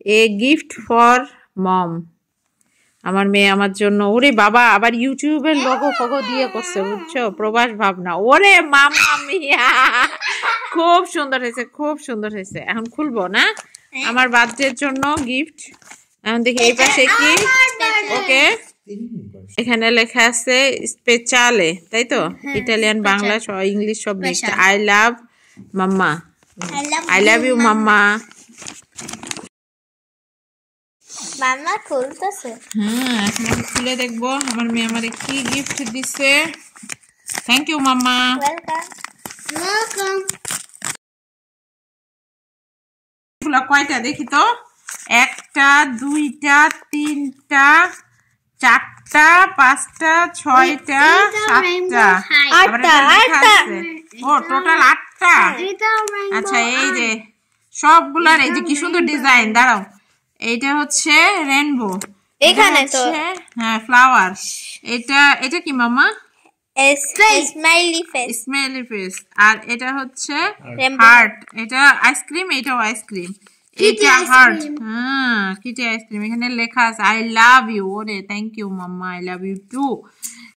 A gift for মম। আমার মেয়ে আমার জন্য, ওরে বাবা আবার ইউটিউবের লোগো ফগো দিয়ে করছে বুঝছো, প্রবাস ভাবনা। ওরে মাম্মা মিয়া, খুব সুন্দর হয়েছে, খুব সুন্দর হয়েছে। এখন খুলবো না, আমার বার্থডের জন্য গিফট। এখন দেখি এই পাশে কি। ওকে, এখানে লেখা আছে স্পেশালে, তাই তো? ইটালিয়ান, বাংলা, ইংলিশ সব mixed. I love mamma, I love you mamma. মাম্মা খুলতেছে। হ্যাঁ, এখন খুলে দেখবো আমার মেয়ে আমারে কি গিফট দিছে। Thank you mamma. ওয়েলকাম। এগুলো কয়টা দেখি তো? একটা, দুইটা, তিনটা, চারটা, পাঁচটা, ছয়টা, সাতটা, ও টোটাল 8টা। আচ্ছা, এই যে সবগুলার এই যে কি সুন্দর ডিজাইন। দাঁড়াও, এইটা হচ্ছে রেনবো, এখানে তো হ্যাঁ ফ্লাওয়ার। এটা কি মামা? Smiley face, smiley face. আর এটা হচ্ছে হার্ট। এটা আইসক্রিম, এটাও আইসক্রিম। এটা হার্ট, হ্যাঁ কিটি আইসক্রিম। এখানে লেখা আছে আই লাভ ইউ। ওরে thank you mamma, I love you two.